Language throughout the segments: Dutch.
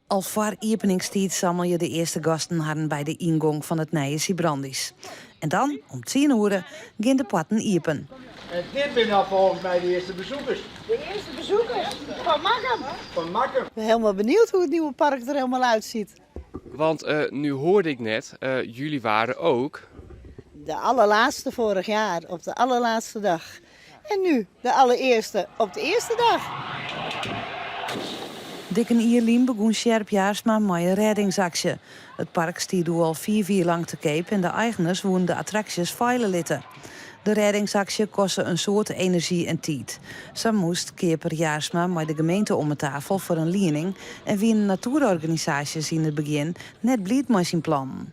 Al voor openingstijd sammel je de eerste gasten hadden bij de ingang van het nieuwe Sibrandis. En dan, om 10 uur, gaan de potten open. En dit zijn nou volgens mij de eerste bezoekers. De eerste bezoekers van Makkum. Van Makkum. Ik ben helemaal benieuwd hoe het nieuwe park er helemaal uitziet. Want nu hoorde ik net, jullie waren ook. De allerlaatste vorig jaar, op de allerlaatste dag. En nu de allereerste op de eerste dag. Dik een Ierlien begon Sjerp Jaarsma met een reddingsactie. Het park stierde al 4 uur lang te keep en de eigenaars wouden de attracties veilig litten. De reddingsactie kostte een soort energie en tijd. Zo moest Keper Jaarsma met de gemeente om de tafel voor een lening en wie een natuurorganisaties in het begin net blied met zijn plan.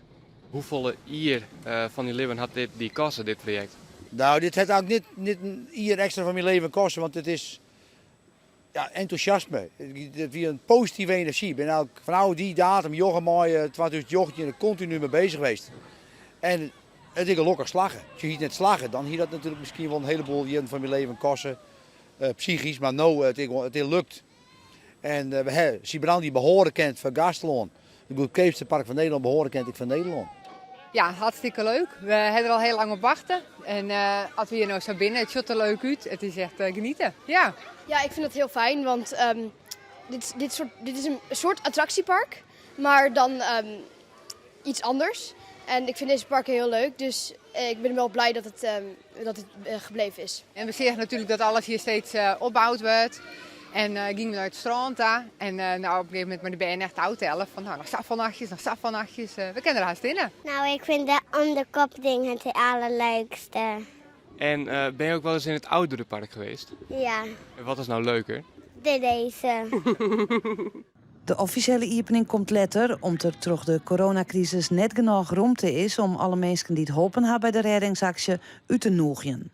Hoeveel hier van die leven had die kosten, dit project? Nou, dit heeft ook niet hier extra van mijn leven kosten, want het is enthousiasme. Het is weer een positieve energie. Ik ben ook vanaf die datum, jongen, 2018 er continu mee bezig geweest. En het is een lokker slagen. Als je hier net slagen, dan hier dat natuurlijk misschien wel een heleboel van mijn leven kosten. Psychisch, maar nou, het lukt. En we hebben Sibrandi behoren kent van Gastelon. Het goedkoopste park van Nederland behoren kent ik van Nederland. Ja, hartstikke leuk. We hebben er al heel lang op wachten. En als we hier nou zo binnen, het ziet er leuk uit. Het is echt genieten. Ja. Ja, ik vind het heel fijn, want dit is een soort attractiepark, maar dan iets anders. En ik vind deze parken heel leuk, dus ik ben wel blij dat het gebleven is. En we zien natuurlijk dat alles hier steeds opgebouwd wordt. En gingen we naar het strand daar. En nou, op een gegeven moment ben je echt oud elf. Van nou, nog stafvalnachtjes. We kennen er haast in. Nou, ik vind de onderkopding het allerleukste. En ben je ook wel eens in het ouderenpark geweest? Ja, En wat is nou leuker? deze. De officiële opening komt later, omdat er door de coronacrisis net genoeg ruimte is om alle mensen die het helpen hebben bij de reddingsactie uit te nodigen.